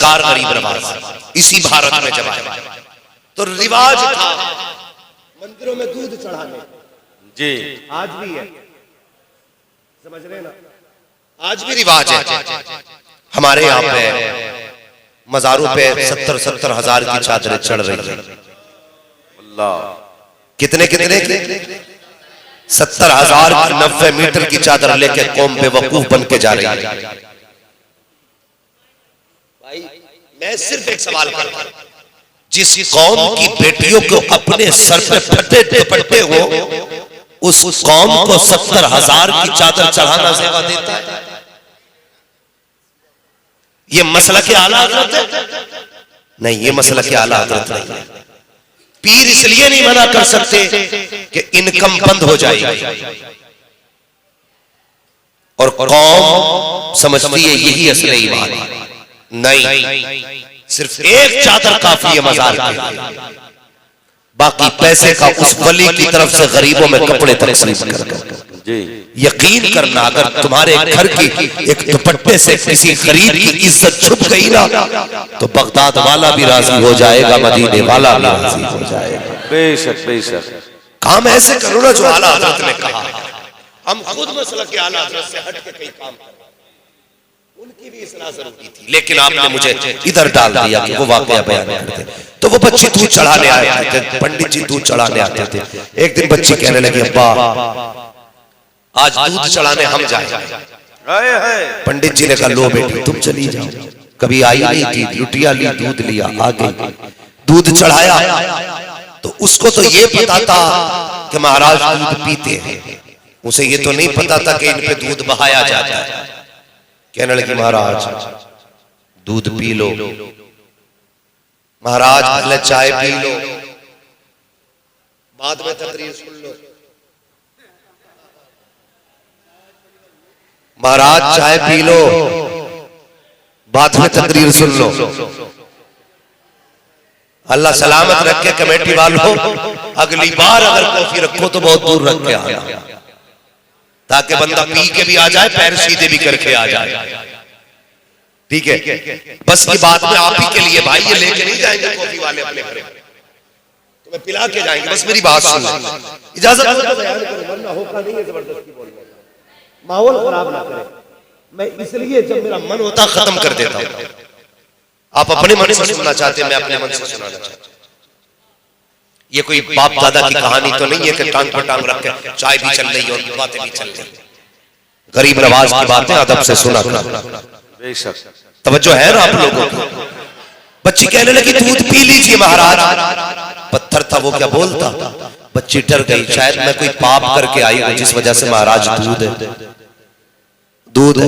सरकार गरीब नवाज इसी भारत में जब आए तो रिवाज था मंदिरों में दूध चढ़ाने जी, आज भी है, समझ रहे ना, आज भी रिवाज है। हमारे यहाँ पे मजारों पे 70-70 हजार की चादरें चढ़ रही है। अल्लाह, कितने 70,000 90 मीटर की चादर लेके कौम बेवकूफ बन के जा रही है। भाई मैं सिर्फ एक सवाल करता हूं, जिस कौम की बेटियों को अपने सर पे फटे दुपट्टे हो उस कौम को 70,000 की चादर चढ़ाना सेवा देता है। ये मसला के आला हजरत है? नहीं, ये मसला के आला हजरत नहीं है। पीर इसलिए नहीं मना कर सकते कि इनकम बंद हो जाएगी और कौम समझती है यही असली ईमान। नहीं, सिर्फ एक चादर काफी है मजार के, बाकी पैसे का उस वली की तरफ से गरीबों में कपड़े तकसीम करना। यकीन करना, अगर तुम्हारे घर की एक दुपट्टे से किसी गरीब की इज्जत छुप गई ना तो बगदाद वाला भी राजी हो जाएगा, मदीने वाला भी राजी हो जाएगा। बेशक बेशक काम ऐसे करो ना जो आला हजरत ने कहा। हम खुद मसला के आला हजरत से हट के कई काम कर, उनकी भी इस्लाह जरूरी थी, लेकिन आपने मुझे इधर डाल दिया कि वो वाकया बयान करते। तो वो बच्ची दूध चढ़ाने आए थे, पंडित जी दूध चढ़ाने आते थे। एक दिन बच्ची कहने लगी, अब्बा आज दूध चढ़ाने हम जाए। पंडित जी ने कहा, लो बेटी तुम चली जाओ, कभी आई नहीं थी, लुटिया ली, दूध लिया, आ गई, दूध चढ़ाया। तो उसको तो ये पता था कि महाराज दूध पीते हैं, उसे ये तो नहीं पता था कि इन पे दूध बहाया जाता है। कहने लगी, महाराज दूध पी लो, महाराज पहले चाय पी लो, बाद में तकरीर सुन लो। महाराज चाय पी लो, बाद में तकरीर सुन लो। अल्लाह सलामत रखे कमेटी वालों, अगली बार अगर कॉफी रखो तो बहुत दूर रख के आना, ताकि बंदा पी के भी आ जाए, पैर सीधे भी करके आ जाए। ठीक है, बस की बात में आप ही के लिए भाई, ये लेके नहीं जाएंगे कॉफी वाले अपने घर, तुम्हें पिला के जाएंगे। बस मेरी बात सुन, इजाजत हो तो बयान करो, वरना होगा नहीं है जबरदस्ती बोलने का, माहौल खराब ना करें। मैं इसलिए जब मेरा मन होता खत्म कर देता हूं। आप अपने मन से सुनना चाहते हैं, मैं अपने मन से सुनाना चाहता हूं। ये कोई बाप दादा की कहानी तो नहीं है कि टांग पर टांग रख के चाय भी चल रही है और बातें भी चल रही। गरीब नवाज की बातें अदब से सुना करो, तवज्जो है ना आप लोगों को। बच्ची कहने लगी, दूध पी लीजिए महाराज। पत्थर था वो, क्या बोलता। बच्ची डर गई, शायद मैं कोई पाप करके आई हूं जिस वजह से महाराज दूध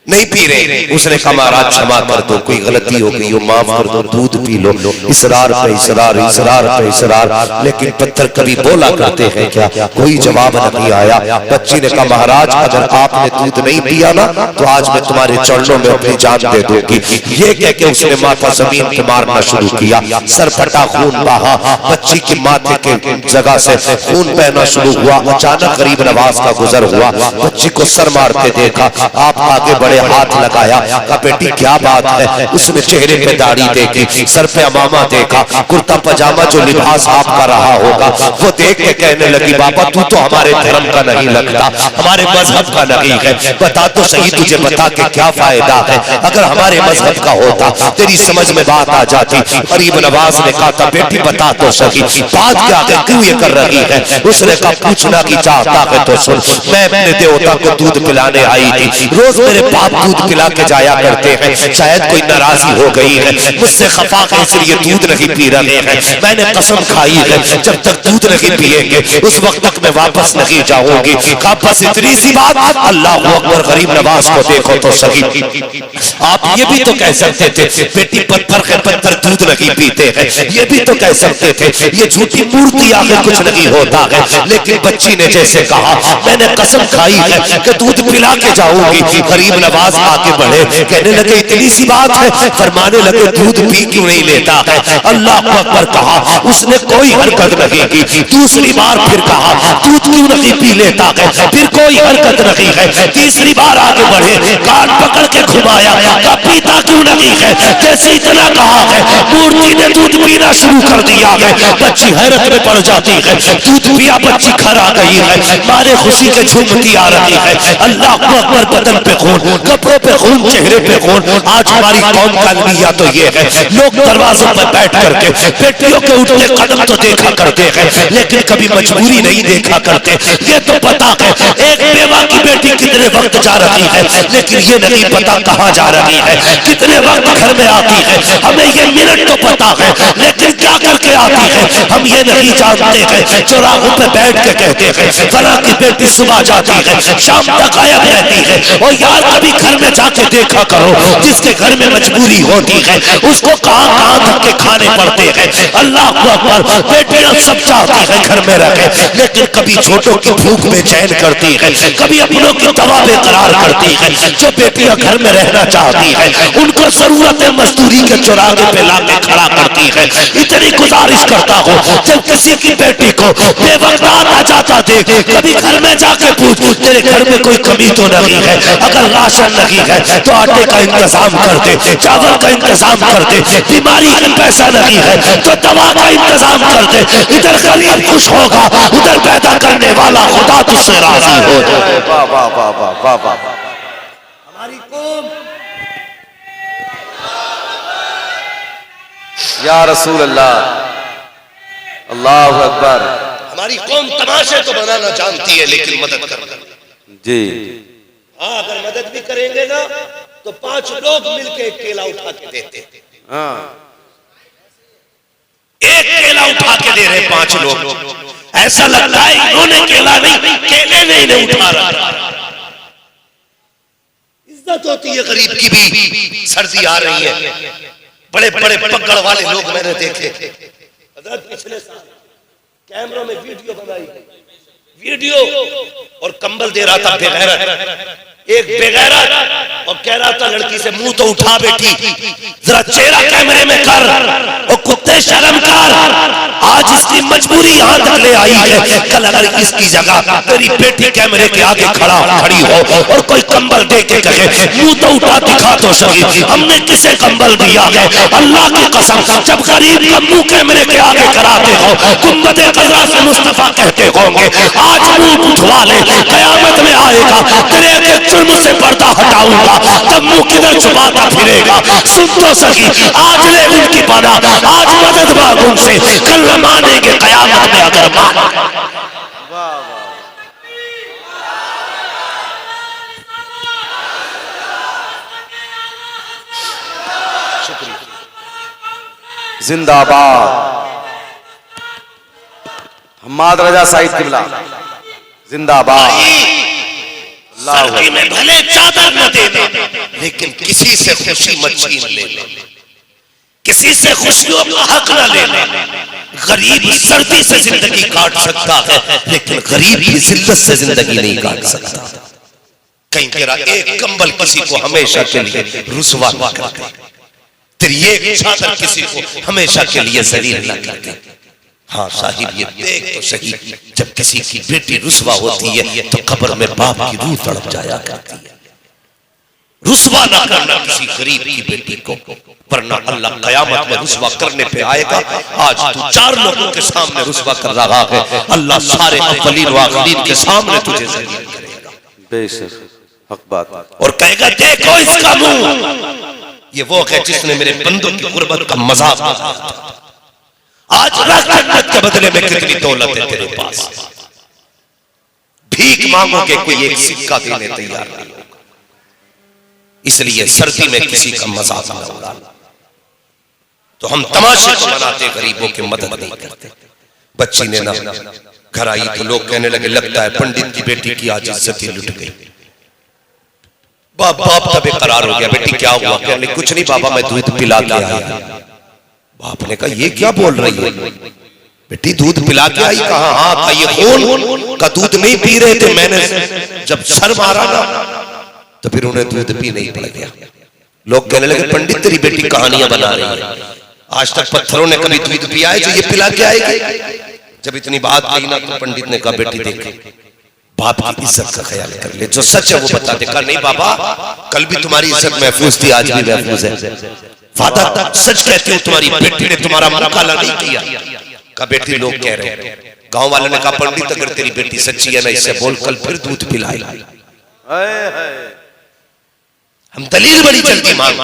नहीं पी रहे। उसने कहा, महाराज क्षमा कर दो, कोई गलती हो गई हो, माफ कर दो, दूध पी लो। इसरार पे इसरार, इसरार पे इसरार, लेकिन पत्थर कभी बोला करते हैं क्या? कोई जवाब नहीं आया। बच्ची ने कहा, महाराज अगर आपने दूध नहीं पिया ना तो आज मैं तुम्हारे चरणों में अपनी जान दे दूंगी। ये कह के उसने माथा जमीन पे मारना शुरू किया, सर फटा, खून बहा, बच्ची के माथे के जगह से खून बहना शुरू हुआ। अचानक गरीब नवाज का गुजर हुआ, बच्ची को सर मारते देखा, आप आगे बढ़े, हाथ लगाया, कहा बेटी क्या बात है। उसने चेहरे पे दाढ़ी देखी, सर पे अमामा देखा, कुर्ता पजामा जो लिबास आपका रहा होगा वो देख के कहने लगी, बाबा तू तो हमारे धर्म का नहीं लगता, हमारे मजहब का नहीं है, बता तो सही तुझे बता के क्या फायदा है। अगर हमारे मजहब का होता तेरी समझ में बात आ जाती। गरीब नवाज ने कहा था, बेटी बता तो सही, बात क्या है, क्यों ये कर रही है। उसने कहा, पूछना की चाहता है तो सुन, मैं अपने देवता को दूध पिलाने आई थी, रोज मेरे बाप दूध पिला के जाया करते हैं, शायद कोई नाराजगी हो गई है, मुझसे खफा है इसलिए दूध नहीं पी रहे हैं। मैंने कसम खाई है जब तक दूध नहीं पिएंगे उस वक्त तक मैं वापस नहीं जाऊंगी। कहा बस इतनी सी बात। अल्लाह अकबर, गरीब नवाज को देखो तो सही। आप ये भी तो कह सकते थे बेटी पत्थर के पत्थर दूध नहीं पीते हैं, ये भी तो कह सकते थे ये झूठी मूर्ति आगे कुछ नहीं होता है। लेकिन बच्ची ने जैसे कहा, मैंने कसम खाई है कि दूध पिला के जाऊंगी। गरीब नवाज आगे बढ़े, कहने लगे इतनी सी बात है, फरमाने लगे दूध पी क्यों नहीं लेता है? अल्लाह अकबर कहा, उसने कोई हरकत नहीं की। दूसरी बार फिर कहा दूध क्यों नहीं पी लेता है? फिर कोई हरकत नहीं है। तीसरी बार आगे बढ़े, कान पकड़ के घुमाया, कहा पीता क्यों नहीं है? जैसे इतना कहा है, मूर्ति ने दूध पीना शुरू कर दिया है। बच्ची हैरत में पड़ जाती है, दूध पिया, बच्ची घर आ गई है, मारे खुशी के झूमती आ रही है। अल्लाह अकबर, बदन पे खून, कपड़ों पे खून, चेहरे पे खून। आज हमारी कौम का अलविया तो ये है, लोग दरवाजों पर बैठ करके बेटियों के उठते कदम तो देखा करते हैं, लेकिन कभी मजबूरी नहीं देखा करते। ये तो पता है एक बेवा की बेटी कितने वक्त जा रही है, लेकिन ये नहीं पता कहाँ जा रही है, कितने वक्त घर में आती है। हमें ये मिनट तो पता है, लेकिन क्या करके आती है हम ये नहीं जानते हैं। चौराहों पे बैठ के कहते हैं फला की बेटी सुबह जाती है, शाम तक गायब रहती है। और यार कभी घर में जाके देखा करो, जिसके घर में मजबूरी होती है उसको कहाँ कहाँ धक्के खाने पड़ते हैं। अल्लाह अकबर, बेटियां सब चाहती है घर में रहे, लेकिन कभी छोटों की भूख में चैन करती है, कभी अपनों की दवा बेकरार करती है। जो बेटियां घर में रहना चाहती है उनको जरूरत है मजदूरी के चौराहे पे लाके खड़ा करती है। इतनी गुजारिश करता हूँ, जब किसी की बेटी को बेवक्त आ जाता देख, कभी घर में जाके पूछ तेरे घर में कोई कमी तो नहीं है? अगर राशन नहीं है तो आटे का इंतजाम कर दे, चावल का इंतजाम कर दे, बीमारी का पैसा नहीं है तो दवा का इंतजाम कर दे। इधर गरीब खुश होगा, उधर पैदा करने वाला खुदा तुझसे राजी हो जाए। वाह वाह वाह वाह वाह वाह। हमारी कौम या रसूल अल्लाह, अल्लाह अकबर। हमारी कौम तमाशे तो बनाना जानती है, लेकिन मदद करना जी हाँ, अगर मदद भी करेंगे ना तो 5 लोग मिलके एक केला उठा के देते हैं। हाँ, एक केला उठा के दे रहे 5 लोग, ऐसा लगता है इन्होंने केला नहीं, केले ने इन्हें उठा रहा। इज्जत होती है गरीब की भी। सर्दी आ रही है, बड़े बड़े पकड़ वाले लोग मैंने देखे। हजरत पिछले साल कैमरों में वीडियो बनाई, वीडियो और कंबल दे रहा था बेगैरत, एक बेगैरत, और कह रहा था लड़की से मुंह तो उठा बेटी, जरा चेहरा कैमरे में कर, और कुत्ते शर्म कर। आज इसकी मजबूरी यहाँ तक ले आई है, कल अगर इसकी जगह तेरी बेटी कैमरे के आगे खड़ी हो और कोई कंबल दे के कहे मुंह तो उठा दिखा तो सही, हमने किसे कंबल दिया है? अल्लाह की कसम, जब गरीब का मुंह कैमरे के आगे कराते हो, गुंबदे क़ज़ा से मुस्तफा कहते होंगे आज मुंह उठवा ले, कयामत में आएगा तेरे एक जुर्म से पर्दा हटाऊंगा, तब मुंह किधर छुपाता फिरेगा? सुन तो सही, आज ले उनकी पना, आज मदद मांग उनसे, कल न मानेंगे कयामत में अगर मान। जिंदाबाद हम्माद रजा साहिब किबला, जिंदाबाद। सर्दी में भले चादर न देना, लेकिन किसी से खुशी मत छीन लेना, किसी से खुशियों का हक न लेना। गरीब सर्दी से जिंदगी काट सकता है, लेकिन गरीब भी जिल्लत से जिंदगी नहीं काट सकता। कहीं तेरा एक कंबल किसी को हमेशा के लिए रुसवा न कर दे, तेरी एक चादर किसी को हमेशा के लिए जलील न कर दे। हाँ साहिब, ये देख तो सही, जब किसी की बेटी रुसवा होती है तो कब्र में बाप की रूह तड़प जाया करती है। रुसवा ना करना किसी गरीब की बेटी को, वरना अल्लाह कयामत में रुसवा करने पे आएगा। आज तू 4 लोगों के सामने रुसवा कर रहा है, अल्लाह सारे अव्वलीन व आखिरीन के सामने तुझे जलील करेगा। बेशक हक बात। और कहेगा देखो इसका मुंह, ये वो है जिसने मेरे बंदों की गुर्बत का मजाक उड़ाया। आज जन्नत के बदले में कितनी दौलत है तेरे पास, भीख मांगोगे कोई एक सिक्का देने तैयार नहीं होगा। इसलिए सर्दी में किसी का मजाक न उड़ाना। तो हम तमाशे को बनाते, गरीबों की मदद नहीं करते। बच्ची ने ना घर आई तो लोग कहने लगे लगता है पंडित की बेटी की आज इज्जत ही लुट गई। बाप का बेकरार हो गया, बेटी क्या हुआ? कहने कुछ नहीं बाबा, मैं दूध पिला के आया। बाप ने कहा ये क्या बोल रही है बेटी, दूध पिला के आई? कहा हाँ। कहा ये खून का दूध नहीं पी रहे थे, मैंने जब सर मारा ना तो फिर उन्हें दूध पी नहीं पड़ गया। लोग कहने लगे पंडित तेरी बेटी कहानियां बना रही है, आज तक पत्थरों ने कभी दूध पिया है जो ये पिला के आएगी। जब इतनी बात कही ना तो पंडित ने कहा बेटी देख बाप की इज्जत का ख्याल कर ले, जो सच है वो बता दे। कहा नहीं बाबा, कल भी तुम्हारी इज्जत महफूज थी, आज भी महफूज है। फादर सच कहती हूँ तुम्हारी बेटी ने तुम्हारा मुंह काला नहीं किया। कहा बेटी लोग कह रहे हैं। गांव वाले ने कहा पंडित अगर तेरी बेटी सच्ची है ना इससे बोल कल फिर दूध पिलाए। हम दलील बड़ी जल्दी मांग,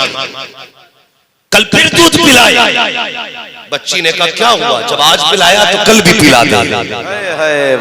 कल फिर दूध पिलाए। बच्ची ने कहा क्या हुआ, जब आज पिलाया तो कल भी पिला देंगे।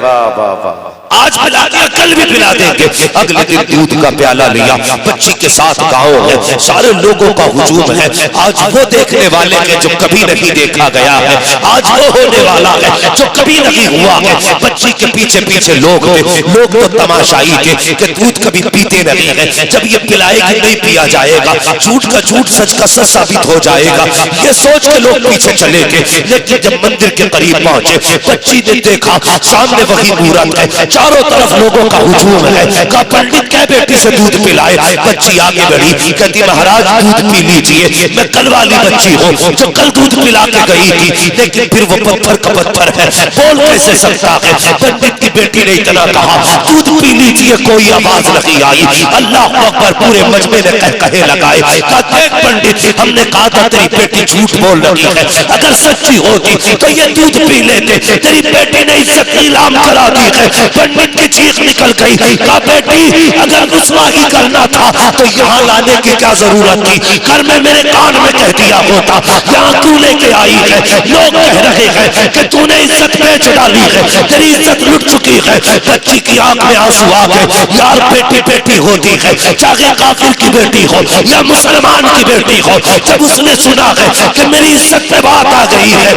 वाह वाह वाह, आज पिला दिया कल भी पिला देंगे। अगले दिन दूध का प्याला लिया, बच्ची के साथ गांव है, सारे लोगों का हुजूम है। आज वो देखने वाले हैं जो कभी नहीं देखा गया है, आज वो होने वाला है जो कभी नहीं हुआ है। बच्ची के पीछे पीछे लोग थे, लोग तो तमाशाई थे कि दूध कभी पीते नहीं है, जब ये पिलाएगी नहीं पिया जाएगा, झूठ का झूठ सच का सच साबित हो जाएगा। ये सोच के लोग पीछे चले गए। लेकिन जब मंदिर के करीब पहुंचे, बच्ची ने देखा सामने वही मूरत है, चारों तरफ लोगों का हुजूम है। कहा पंडित क्या बेटी से दूध पिलाए। बच्ची आगे बढ़ी, कहती महाराज दूध पी लीजिए, मैं कल वाली बच्ची हूँ जो कल दूध पिला के गई थी, लेकिन फिर वो पत्थर का पत्थर है, बोल कैसे सकता है। पंडित की बेटी ने इतना कहा दूध पी लीजिए, कोई आवाज नहीं आई। अल्लाह अकबर पूरे मजमे ने कहे लगाए। कहा देख पंडित, हमने कहा था तेरी बेटी झूठ बोल रही है, अगर सच्ची होती तो ये दूध पी लेते, तेरी बेटी ने इज्जत नीलाम करा दी है। पंडित की चीख निकल गई। कहा बेटी अगर रुस्वा ही करना था तो यहाँ लाने की क्या जरूरत थी, घर में मेरे कान में कह दिया होता, यहाँ क्यों लेके आई है। लोग कह रहे हैं कि तूने इज्जत बेच डाली है, तेरी इज्जत लुट चुकी है। बच्ची की आंख में आंसू आ गए। यार बेटी बेटी होती है, चाहे काफिर की बेटी हो या मुसलमान की बेटी हो। जब उसने सुना है कि मेरी इज्जत पे बात आ गई है,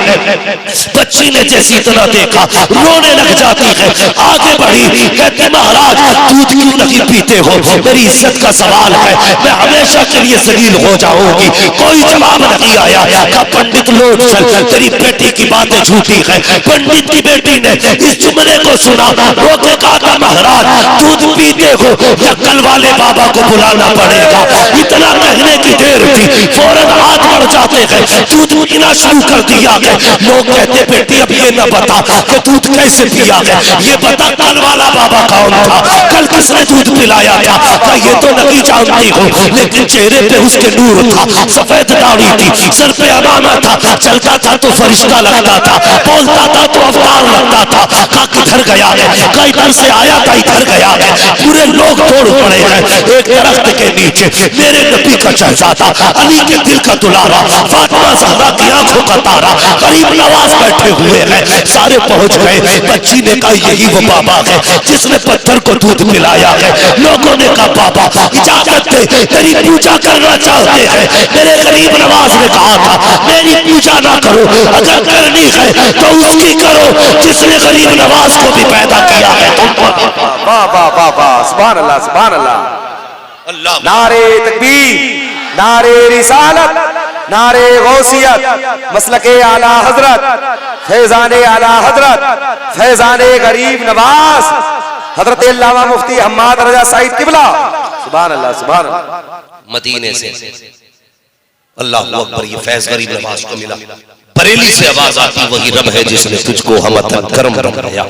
बच्ची ने जैसी इतना देखा रोने लग जाती है। आगे बढ़ी, कहती महाराज दूध क्यों नहीं पीते हो, मेरी इज्जत का सवाल है, मैं हमेशा के लिए जलील हो जाऊंगी। कोई जवाब नहीं आया। कहा पंडित लौट चल, तेरी बेटी की बातें झूठी है। पंडित की बेटी ने इस जुमले को सुना, रोके कहा महाराज दूध पीते हो या कल वाले बाबा को बुलाना पड़ेगा। इतना कहने की देर थी, फौरन हाथ बढ़ जाते हैं, दूध पीना शुरू कर दिया है। लोग कहते बेटी अब ये न बता कि दूध कैसे पिया है, ये बता कल वाला बाबा कौन था, कल किसने दूध पिलाया था। क्या ये तो नहीं जानती हो, लेकिन चेहरे पे उसके नूर था, सफेद दाढ़ी थी, सर पे अमामा था, चलता था तो फरिश्ता लगता था, बोलता था तो अवतार लगता था। कहा किधर गया है, कहा इधर से आया था इधर गया है। पूरे लोग तोड़ पड़े हैं। एक दरख्त के नीचे मेरे नबी का शहजादा, अली के दिल का दुलारा, फातिमा ज़हरा की आंखों का तारा, गरीब नवाज बैठे हुए हैं। सारे पहुंच गए। बच्ची ने कहा यही वो बाबा है जिसने पत्थर को दूध पिलाया है। लोगों ने कहा बाबा इजाजत दे, तेरी पूजा करना चाहते हैं। मेरे गरीब नवाज ने कहा था मेरी पूजा ना करो, अगर करनी है तो उसकी करो जिसने गरीब नवाज को भी पैदा किया है। वाह वाह वाह वाह, सुभान अल्लाह सुभान अल्लाह। नारे तकबीर, नारे रिसालत, नारे गौसियत, मसलके आला हजरत, फैजाने आला हजरत, फैजाने गरीब नवाज हजरत अल्लामा मुफ्ती हम्माद रजा साहिब किबला। सुभान अल्लाह सुभान अल्लाह। मदीने से अल्लाह अकबर, ये फैज गरीब नवाज को मिला। बरेली से आवाज आती वही रब है जिसने तुझको हम करम बनाया,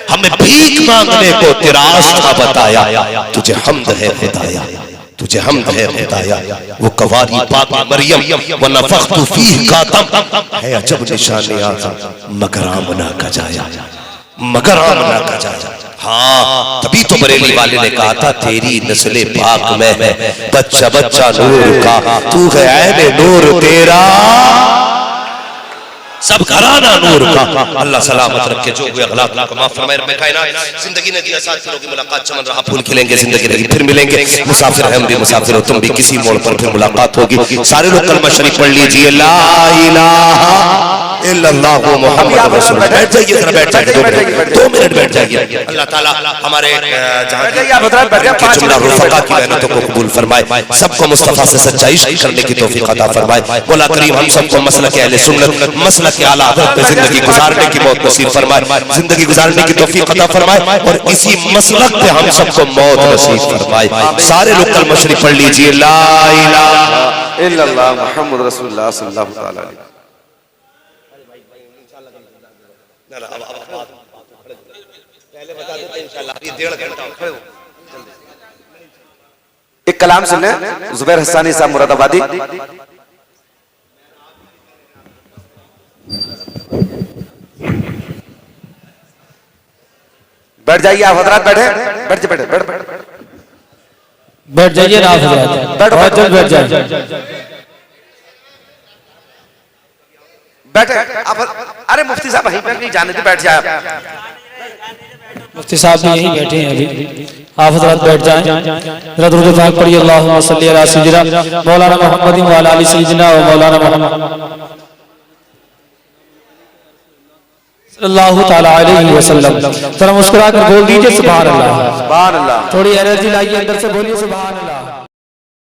हमें भीख मांगने को तेरा आस्था बताया, तुझे हमद है खुदाया, तुझे हमद है खुदाया। वो कवारी पाक मरियम व नफख्तु फीह का दम है अजब निशाने आज़म मगर आमना का जाया, मगर आमना का जाया। हाँ तभी तो बरेली वाले ने कहा था तेरी नस्ले पाक में है बच्चा बच्चा नूर का, तू है ऐने नूर तेरा सब घराना नूर का। अल्लाह सलामत रखे, जो हुए अखलाक को माफ फरमाए। रब्बे कायनात जिंदगी ने दिया साथ फिरों की मुलाकात, चमन रहा फूल खिलेंगे, जिंदगी रहेगी फिर मिलेंगे। मुसाफिर हैं हम भी, मुसाफिर हो तुम भी, किसी मोड़ पर फिर मुलाकात होगी। सारे लोग कलमा शरीफ पढ़ लीजिए, ला इलाहा इल्लल्लाहु मुहम्मद रसूलुल्लाह। बैठ जाइए जरा, बैठ जाइए 2 मिनट बैठ जाइए। अल्लाह ताला हमारे जुमला रुफका की मेहनतों को कबूल फरमाए, सबको मुस्तफा से सच्चा इश्क करने की तौफीक अता फरमाए। मौला करीम हम सबको मसलक अहले सुन्नत, मसलक आला हज़रत पे जिंदगी गुजारने की मौत नसीब फरमाए, जिंदगी गुजारने की तौफीक अता फरमाए और इसी मसलक पे हम सबको मौत नसीब फरमाए। सारे लोग कलमा शरीफ पढ़ लीजिए, ला इलाहा इल्लल्लाह मुहम्मद रसूलुल्लाह सल्लल्लाहु अलैहि वसल्लम। एक कलाम सुनने जुबैर हसानी साहब मुरादाबादी। बैठ जाइए आप हजरात, बैठे बैठ बैठे बैठ बैठ जाइए ना आप हजरात, बैठो बहुत जल्द बैठ जाइए। बैठे आप। अरे मुफ्ती साहब वहीं पर नहीं जाने थे, बैठ जाए आप। मुफ्ती साहब भी यहीं बैठे हैं अभी, आप हजरात बैठ जाएं। जरा दुरूद पाक पढ़िए, अल्लाहुम्मा सल्ली अला सय्यिदिना मौलाना मुहम्मद व अला आलि सय्यिदिना व मौलाना मुहम्मद सल्लल्लाहु तआला अलैहि वसल्लम। जरा मुस्कुरा कर बोल दीजिए सुभान अल्लाह। सुभान अल्लाह। थोड़ी एनर्जी लाइए अंदर से, बोलिए सुभान अल्लाह।